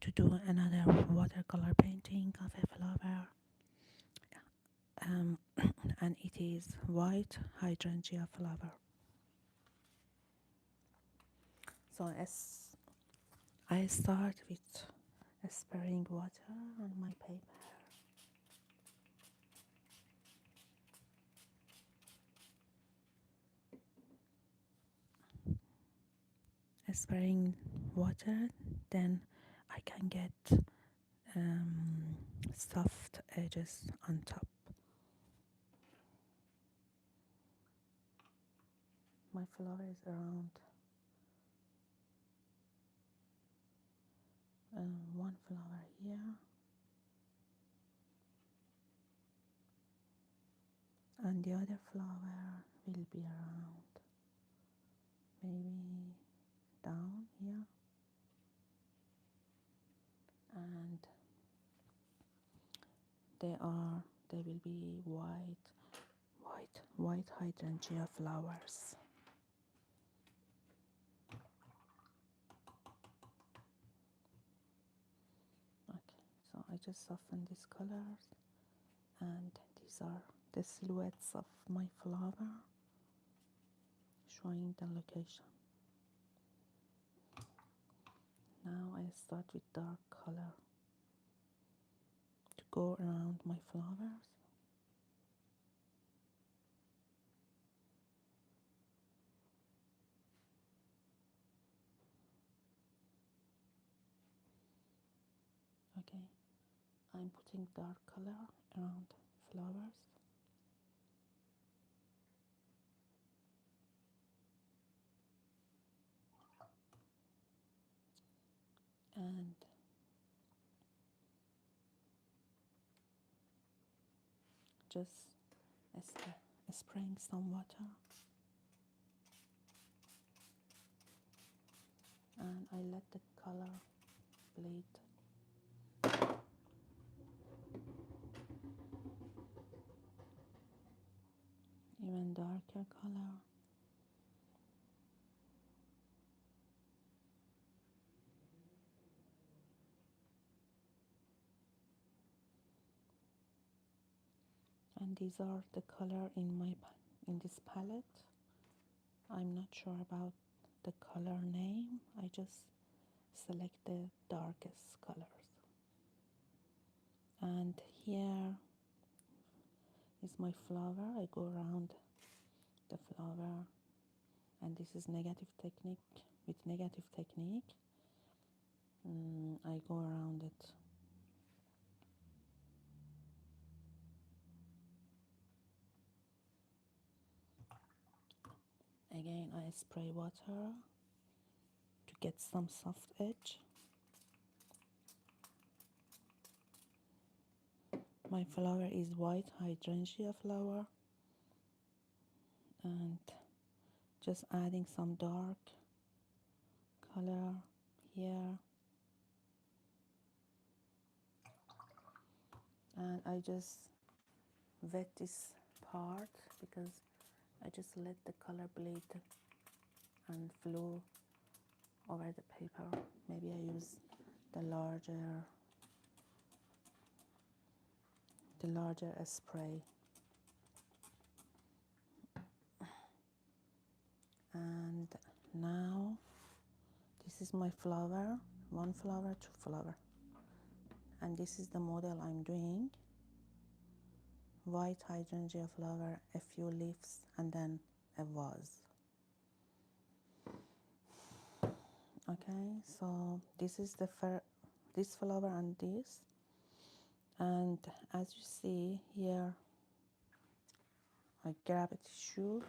to do another watercolor painting of a flower, um, and it is white hydrangea flower. So as I start with spraying water on my paper, spraying water, then I can get soft edges on top. My flower is around one flower here and the other flower will be around maybe down here, and they will be white hydrangea flowers. Okay, so I just soften these colors, and these are the silhouettes of my flower, showing the location. Now I start with dark color to go around my flowers. Okay, I'm putting dark color around flowers. And just spraying some water, and I let the color bleed. Even darker color. And these are the color in this palette. I'm not sure about the color name. I just select the darkest colors. And here is my flower. I go around the flower, and this is negative technique. With negative technique, I go around it. Again, I spray water to get some soft edge. My flower is white hydrangea flower, and just adding some dark color here, and I just wet this part because I just let the color bleed and flow over the paper. Maybe I use the larger spray. And now this is my flower, one flower, two flower, and this is the model I'm doing. White hydrangea flower, a few leaves, and then a vase. Okay, so this is this flower and this, and as you see here, I grab a tissue,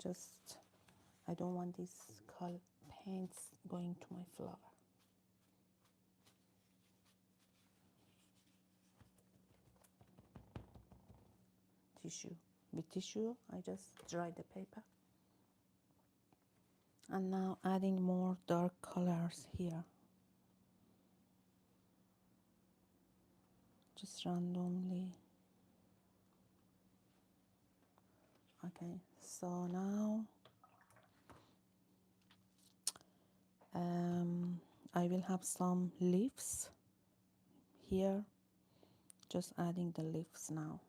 just I don't want this color paints going to my flower. With tissue I just dry the paper, and now adding more dark colors here, just randomly. Okay, so now I will have some leaves here, just adding the leaves now.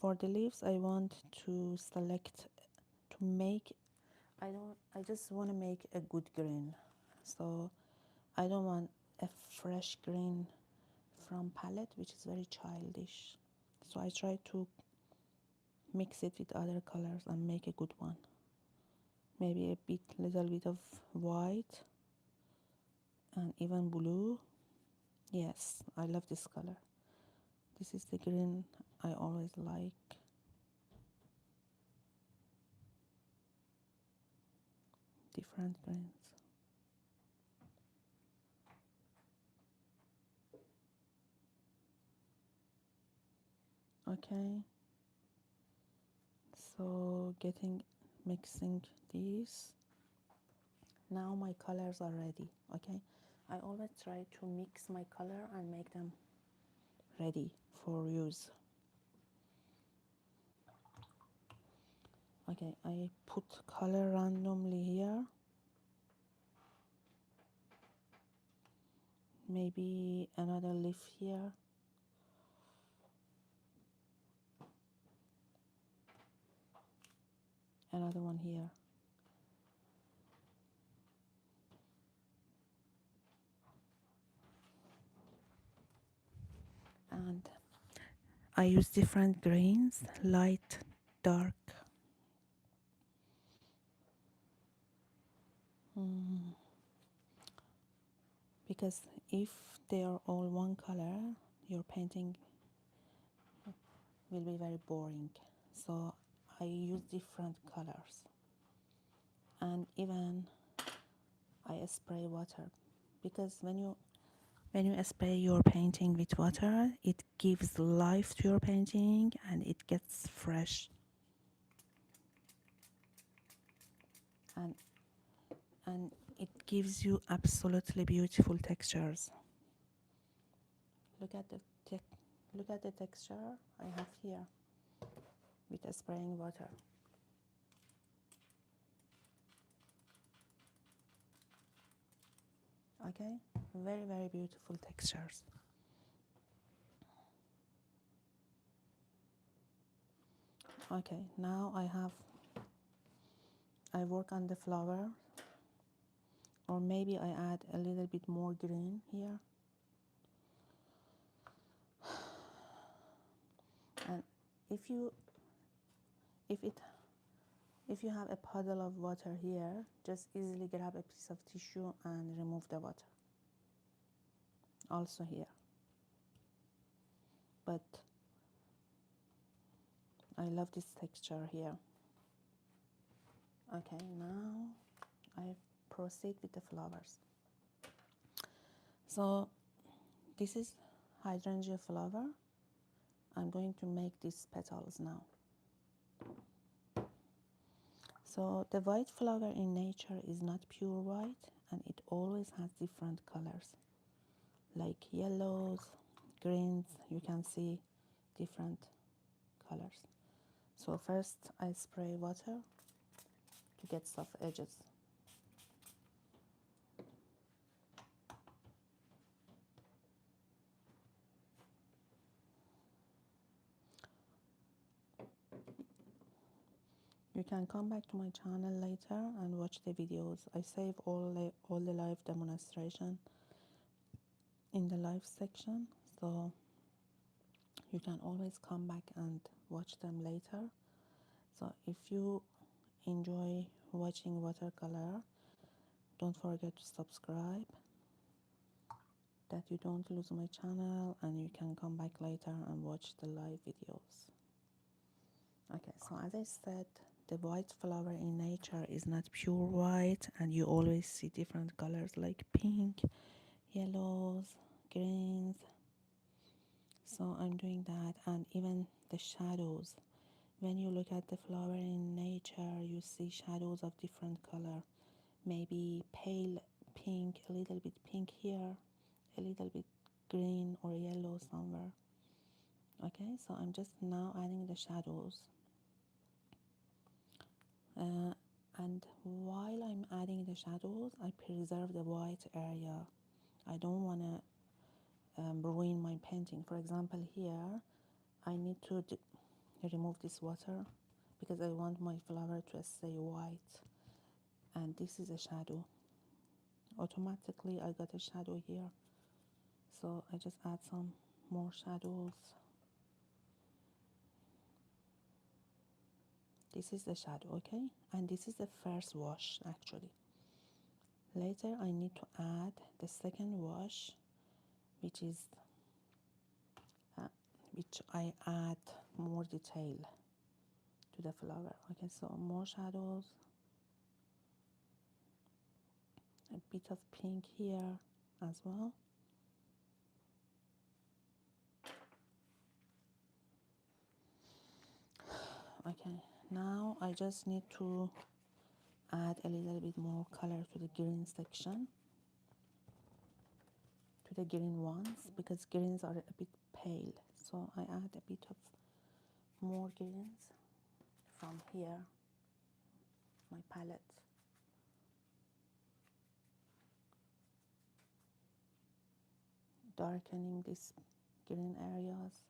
For the leaves, I want to select to make, I just want to make a good green. So I don't want a fresh green from palette, which is very childish. So I try to mix it with other colors and make a good one. Maybe little bit of white and even blue. Yes, I love this color. This is the green I always like. Different greens. Okay, so mixing these. Now my colors are ready. Okay, I always try to mix my color and make them ready for use. Okay, I put color randomly here. Maybe another leaf here. Another one here. And I use different greens, light, dark. Because if they are all one color, your painting will be very boring. So I use different colors. And even I spray water, because when you spray your painting with water, it gives life to your painting and it gets fresh. And it gives you absolutely beautiful textures. Look at the texture I have here with spraying water. Okay, very, very beautiful textures. Okay, now I work on the flower, or maybe I add a little bit more green here. And if you have a puddle of water here, just easily grab a piece of tissue and remove the water. Also here. But I love this texture here. Okay, now I proceed with the flowers. So this is hydrangea flower. I'm going to make these petals now. So the white flower in nature is not pure white, and it always has different colors, like yellows, greens. You can see different colors. So first I spray water to get soft edges. You can come back to my channel later and watch the videos. I save all the live demonstration in the live section, so you can always come back and watch them later. So if you enjoy watching watercolor, don't forget to subscribe, that you don't lose my channel, and you can come back later and watch the live videos. Okay, so as I said, the white flower in nature is not pure white, and you always see different colors like pink, yellows, greens. So I'm doing that, and even the shadows. When you look at the flower in nature, you see shadows of different color. Maybe pale pink, a little bit pink here, a little bit green or yellow somewhere. Okay, so I'm just now adding the shadows. And And while I'm adding the shadows, I preserve the white area. I don't want to ruin my painting. For example, here I need to remove this water because I want my flower to stay white, and this is a shadow. Automatically I got a shadow here, so I just add some more shadows. This is the shadow, okay? And this is the first wash actually. Later I need to add the second wash, which is which I add more detail to the flower. Okay, so more shadows, a bit of pink here as well. Okay, now I just need to add a little bit more color to the green section, to the green ones, because greens are a bit pale, so I add a bit of more greens from here, my palette. Darkening these green areas.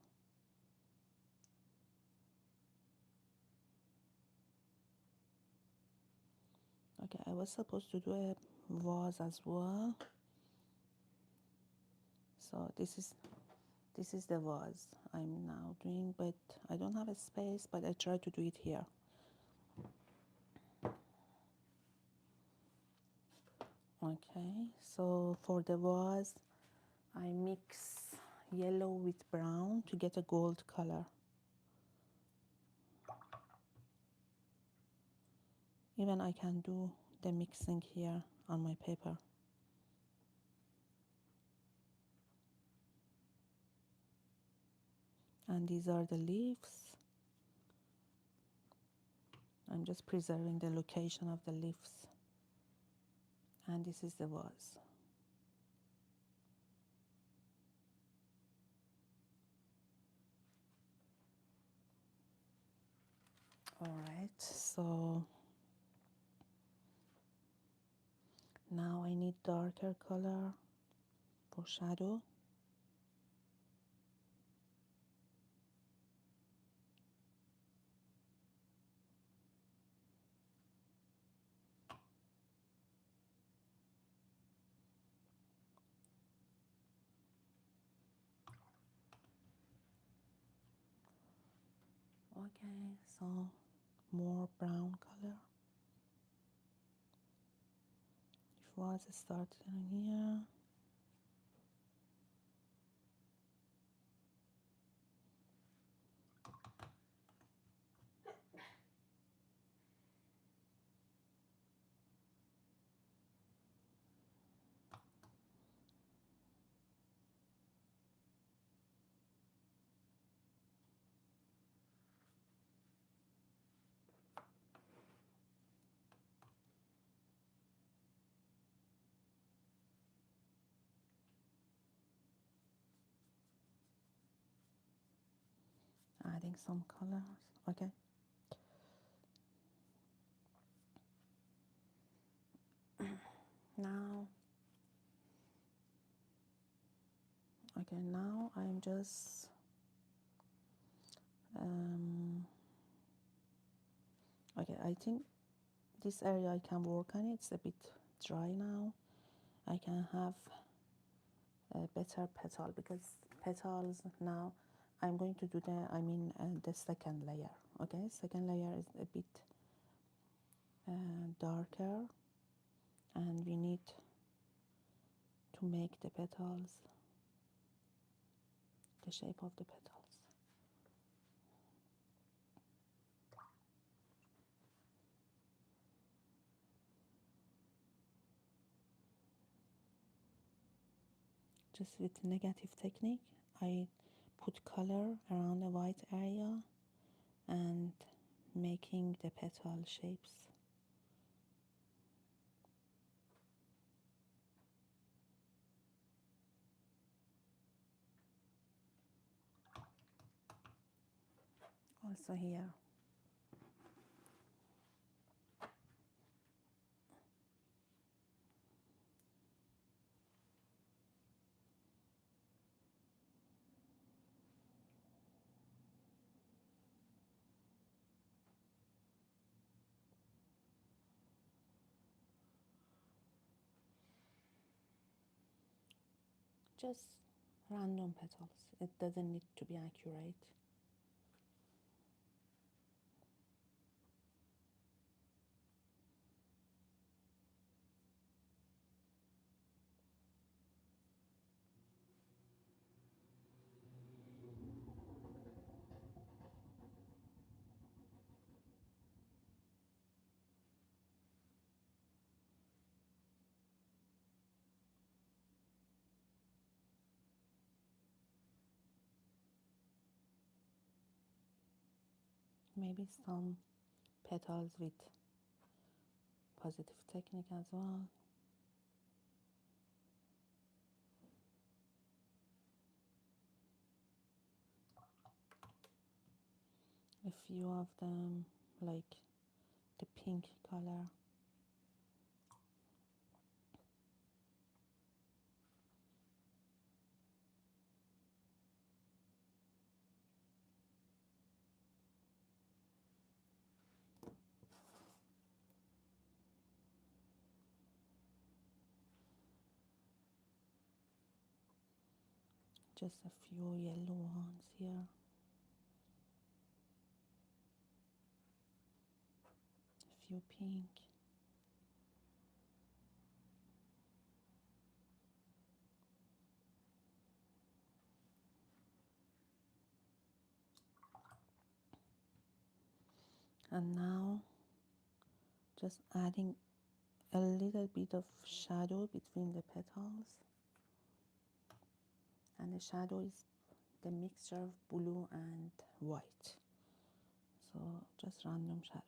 Okay, I was supposed to do a vase as well, so this is the vase I'm now doing, but I don't have a space, but I try to do it here. Okay, so for the vase I mix yellow with brown to get a gold color. Even I can do the mixing here on my paper. And these are the leaves. I'm just preserving the location of the leaves. And this is the vase. Alright, so now I need darker color for shadow. Okay, so more brown color. It was started in here. Adding some colors. Okay. Now, okay, now I'm just okay, I think this area I can work on it. It's a bit dry now. I can have a better petal, because petals now I'm going to do the second layer. Okay, second layer is a bit darker, and we need to make the petals the shape of the petals. Just with negative technique, I put color around the white area and making the petal shapes. Also here. Just random petals. It doesn't need to be accurate. Maybe some petals with positive technique as well. A few of them, like the pink color. Just a few yellow ones here. A few pink. And now just adding a little bit of shadow between the petals. And the shadow is the mixture of blue and white. So just random shadows.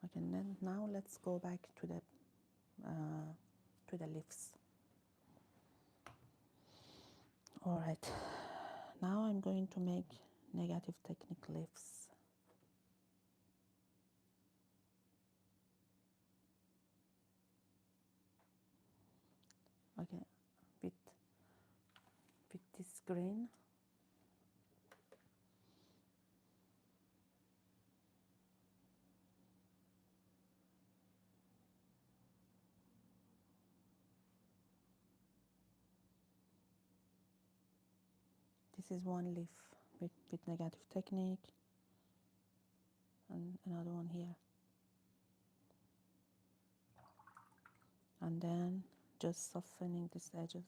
Okay, then now let's go back to the leaves. All right, now I'm going to make negative technique leaves. Okay, with this green. This is one leaf with negative technique, and another one here. And then just softening these edges.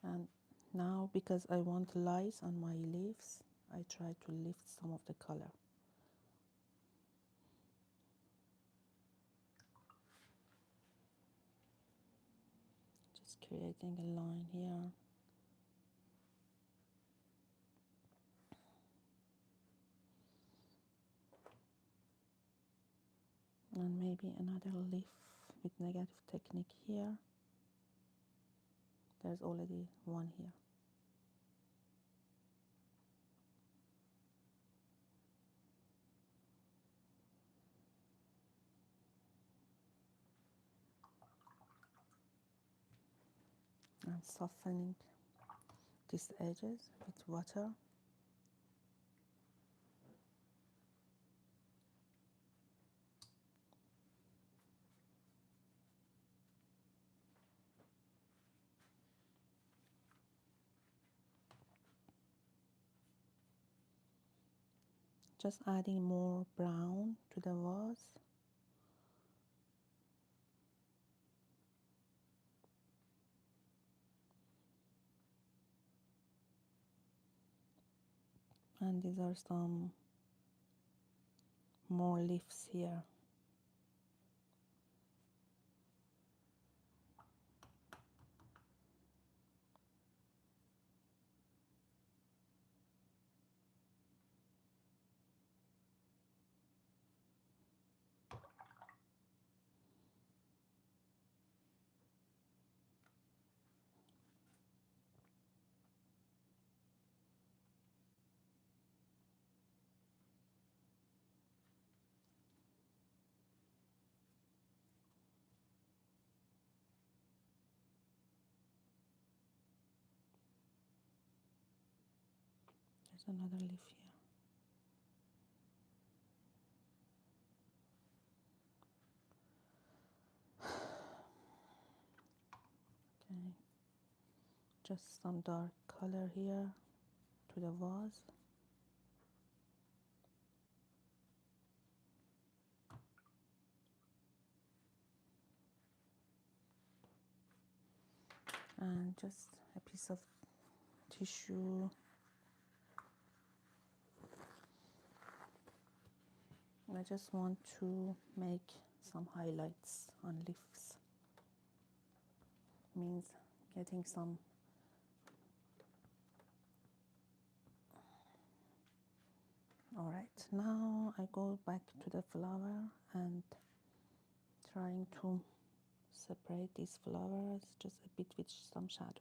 And now, because I want lights on my leaves, I try to lift some of the color. Just creating a line here. And maybe another leaf with negative technique here. There's already one here. And softening these edges with water. Just adding more brown to the vase. And these are some more leaves here. There's another leaf here. Okay, just some dark color here to the vase. And just a piece of tissue. I just want to make some highlights on leaves. Means getting some all right, now I go back to the flower and trying to separate these flowers just a bit with some shadows.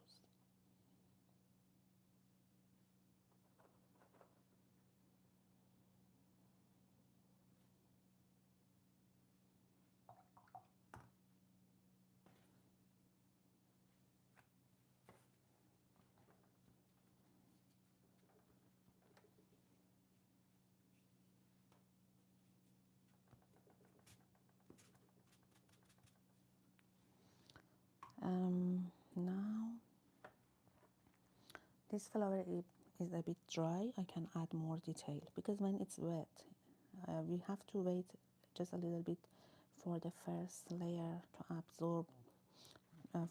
Now this flower is a bit dry. I can add more detail because when it's wet, we have to wait just a little bit for the first layer to absorb,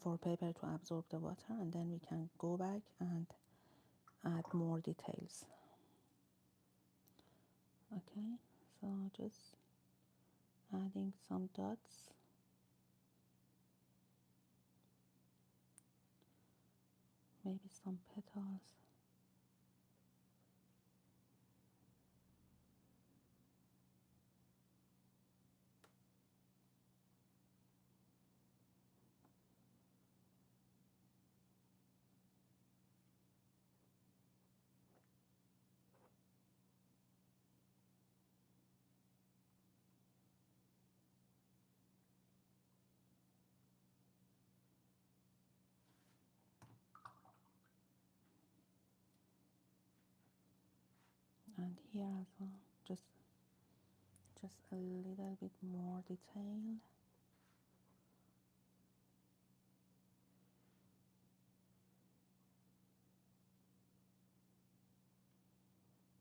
for paper to absorb the water, and then we can go back and add more details. Okay, so just adding some dots. Maybe some petals. And here as well, just a little bit more detail.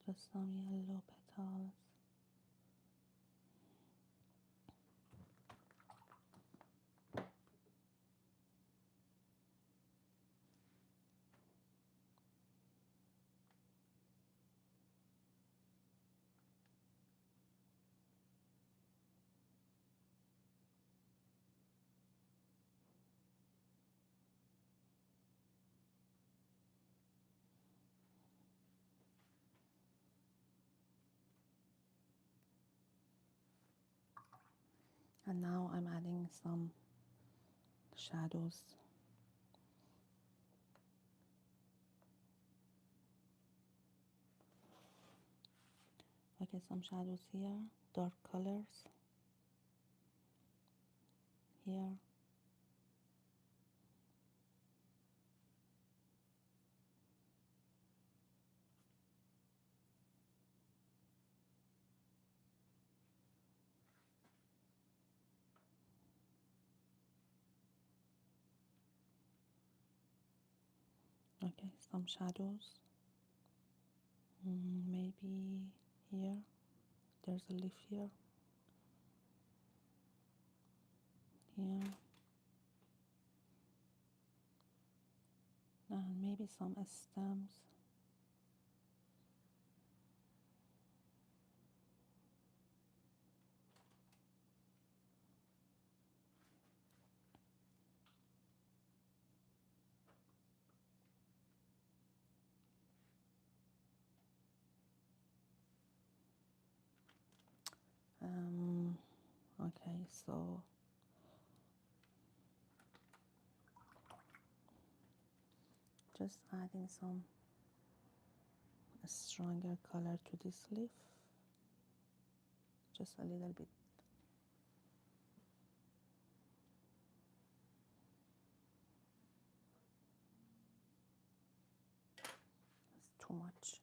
Just some yellow petals. And now I'm adding some shadows. Okay, some shadows here, dark colors here. Okay, some shadows. Maybe here. There's a leaf here. Here. And maybe some stems. Okay, so just adding some stronger color to this leaf, just a little bit. It's too much.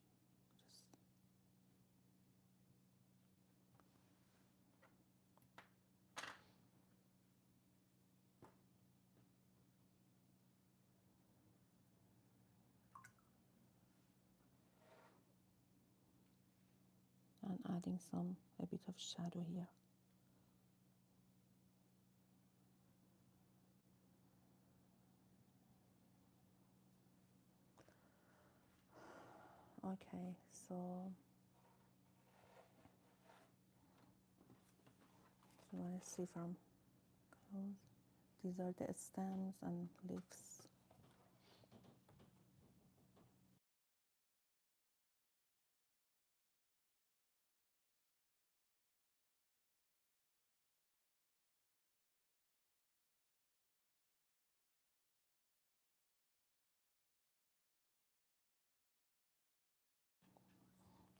and adding a bit of shadow here. Okay, so if you want to see from close, these are the stems and leaves.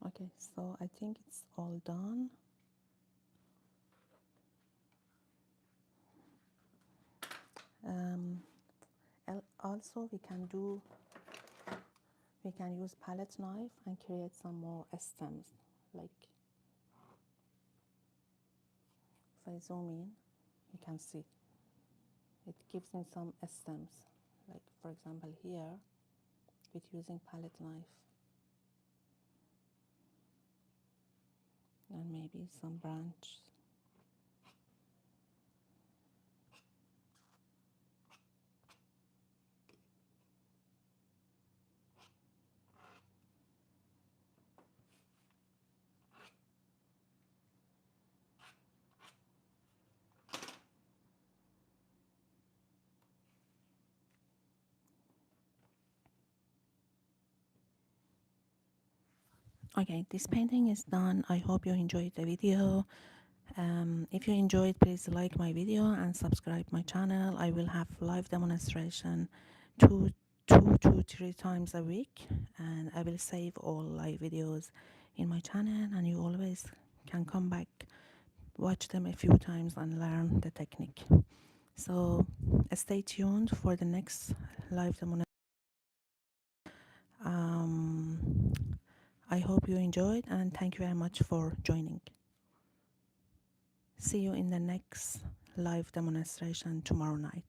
Okay, so I think it's all done. Um, Also, we can use palette knife and create some more stems. Like if I zoom in, you can see it gives me some stems. Like for example here, with using palette knife, and maybe some branch. Okay, this painting is done. I hope you enjoyed the video. If you enjoyed, please like my video and subscribe my channel. I will have live demonstration two to three times a week, and I will save all live videos in my channel, and you always can come back, watch them a few times and learn the technique. So stay tuned for the next live demonstration. I hope you enjoyed, and thank you very much for joining. See you in the next live demonstration tomorrow night.